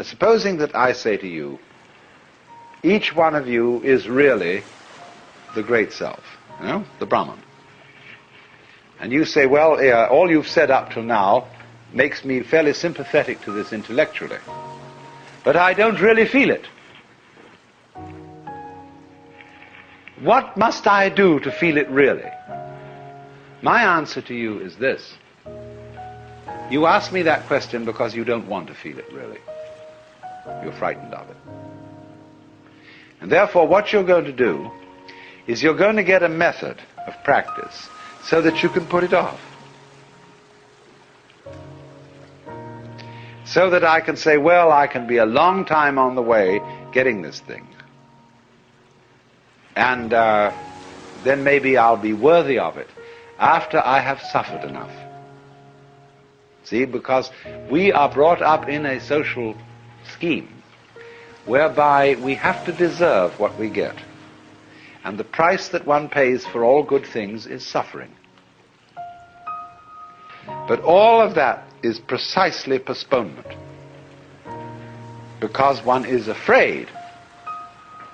supposing that I say to you, each one of you is really the great self, the Brahman. And you say, well, all you've said up till now makes me fairly sympathetic to this intellectually, but I don't really feel it. What must I do to feel it really? My answer to you is this. You ask me that question because you don't want to feel it really. You're frightened of it. And therefore what you're going to do is you're going to get a method of practice so that you can put it off. So that I can say, well, I can be a long time on the way getting this thing. And then maybe I'll be worthy of it after I have suffered enough. See, because we are brought up in a social scheme whereby we have to deserve what we get. And the price that one pays for all good things is suffering. But all of that is precisely postponement, because one is afraid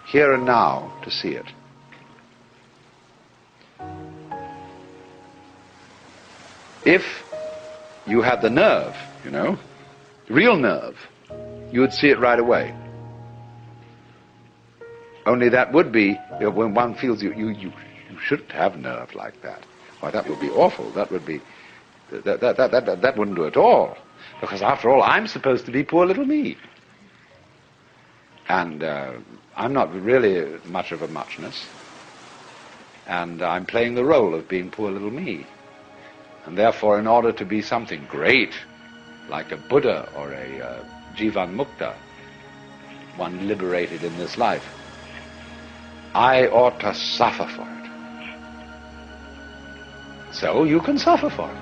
here and now to see it. If you had the nerve, real nerve, you would see it right away. Only that would be, when one feels you shouldn't have nerve like that. Why, that would be awful. That would be, that wouldn't do at all. Because after all, I'm supposed to be poor little me. And I'm not really much of a muchness. And I'm playing the role of being poor little me. And therefore, in order to be something great, like a Buddha or a Jivan Mukta, one liberated in this life, I ought to suffer for it. So you can suffer for it.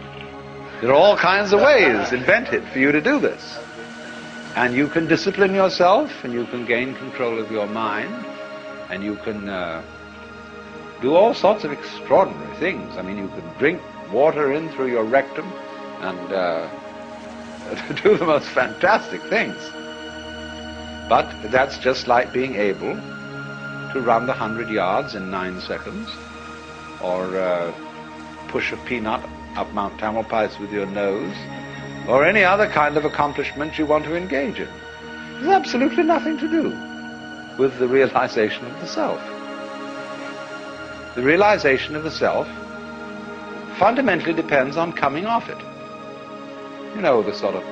There are all kinds of ways invented for you to do this. And you can discipline yourself, and you can gain control of your mind, and you can do all sorts of extraordinary things. I mean, you can drink water in through your rectum and do the most fantastic things. But that's just like being able to run the 100 yards in 9 seconds, or push a peanut up Mount Tamalpais with your nose, or any other kind of accomplishment you want to engage in. There's absolutely nothing to do with the realization of the self. The realization of the self fundamentally depends on coming off it. The sort of,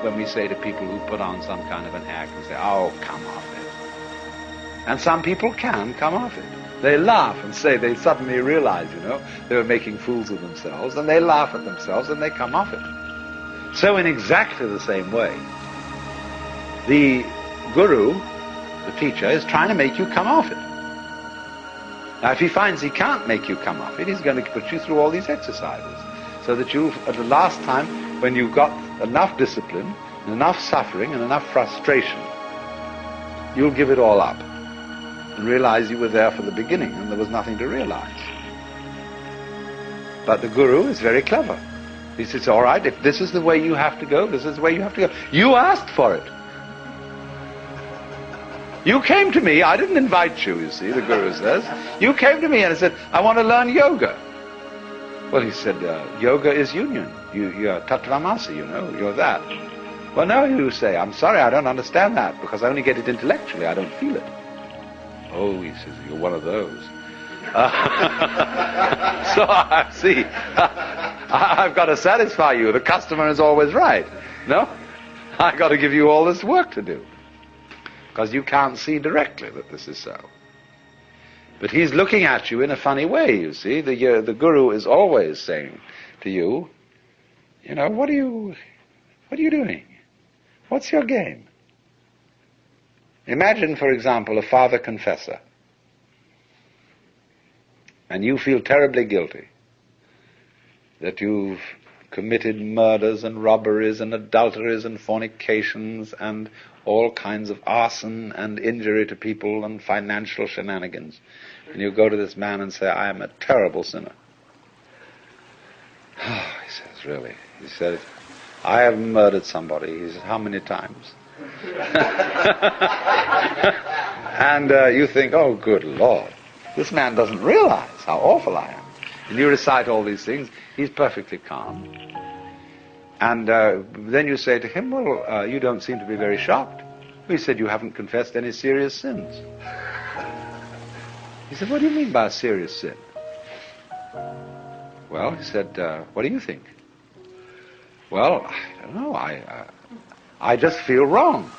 when we say to people who put on some kind of an act and say, oh, come off it. And some people can come off it. They laugh and say, they suddenly realize, they were making fools of themselves, and they laugh at themselves and they come off it. So in exactly the same way, the guru, the teacher, is trying to make you come off it. Now, if he finds he can't make you come off it, he's going to put you through all these exercises, so that you, at the last time, when you've got enough discipline, and enough suffering, and enough frustration, you'll give it all up and realize you were there for the beginning and there was nothing to realize. But the guru is very clever. He says, all right, if this is the way you have to go, this is the way you have to go. You asked for it. You came to me, I didn't invite you, you see, the guru says. You came to me and said, I want to learn yoga. Well, he said, yoga is union. You're tattvamasi, you're that. Well, no, you say, I'm sorry, I don't understand that, because I only get it intellectually, I don't feel it. Oh, he says, you're one of those. So I see, I've got to satisfy you. The customer is always right. No? I've got to give you all this work to do, because you can't see directly that this is so. But he's looking at you in a funny way, you see. The guru is always saying to you, what are you doing? What's your game? Imagine, for example, a father confessor, and you feel terribly guilty that you've committed murders and robberies and adulteries and fornications and all kinds of arson and injury to people and financial shenanigans. And you go to this man and say, I am a terrible sinner. He says, really? He said, I have murdered somebody. He says, how many times? And you think, oh, good Lord, this man doesn't realize how awful I am. And you recite all these things. He's perfectly calm. And then you say to him, well, you don't seem to be very shocked. He said, you haven't confessed any serious sins. He said, what do you mean by a serious sin? Well, he said, what do you think? Well, I don't know. I just feel wrong.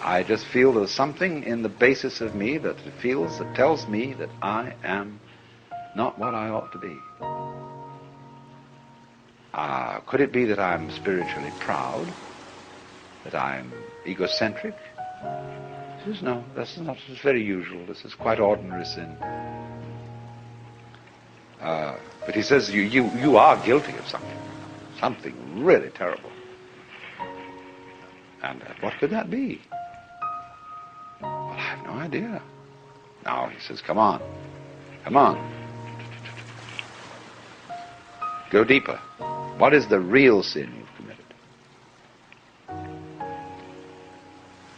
I just feel there's something in the basis of me that tells me that I am not what I ought to be. Could it be that I'm spiritually proud? That I'm egocentric? He says, no, this is not. This is very usual. This is quite ordinary sin. But he says, you are guilty of something really terrible. And what could that be? Well, I have no idea. Now he says, come on. Go deeper. What is the real sin you've committed?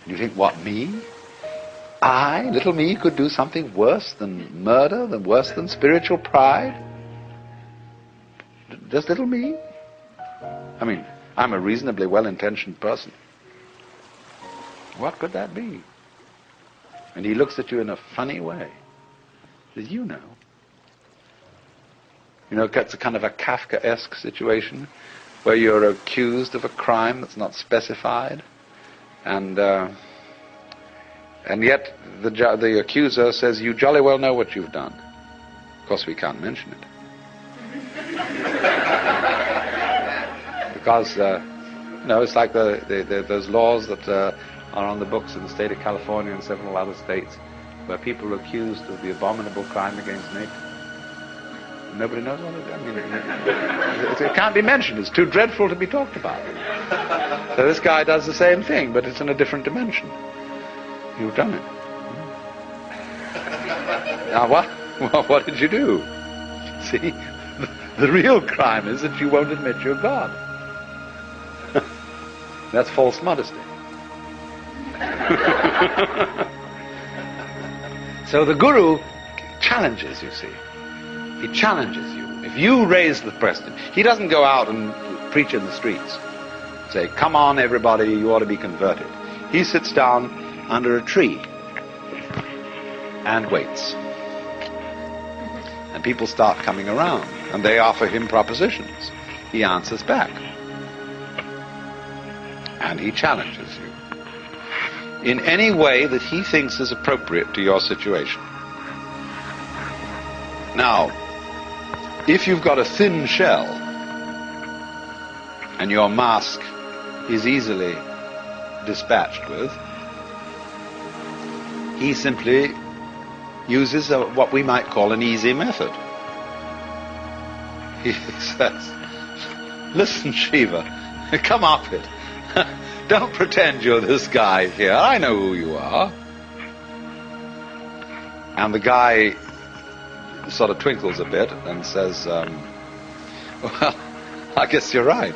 You think, what, me? I, little me, could do something worse than murder, worse than spiritual pride? Just little me? I mean, I'm a reasonably well-intentioned person. What could that be? And he looks at you in a funny way. He says, you know. You know, it's a kind of a Kafkaesque situation where you're accused of a crime that's not specified, and yet the accuser says, you jolly well know what you've done. Of course, we can't mention it. Because, it's like those laws that are on the books in the state of California and several other states where people are accused of the abominable crime against nature. Nobody knows what it is. I mean, it can't be mentioned. It's too dreadful to be talked about. So this guy does the same thing, but it's in a different dimension. You've done it. Now what did you do? See, the real crime is that you won't admit you're God. That's false modesty. So the Guru challenges, you see. He challenges you. If you raise the question, he doesn't go out and preach in the streets. Say, come on everybody, you ought to be converted. He sits down under a tree and waits. And people start coming around, and they offer him propositions. He answers back. And he challenges you in any way that he thinks is appropriate to your situation. Now, if you've got a thin shell and your mask is easily dispatched with, he simply uses what we might call an easy method. He says, listen, Shiva, come off it. Don't pretend you're this guy here. I know who you are. And the guy sort of twinkles a bit and says, well, I guess you're right.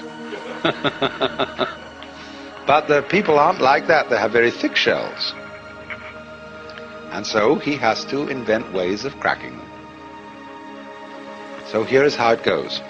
But the people aren't like that. They have very thick shells. And so he has to invent ways of cracking them. So here is how it goes.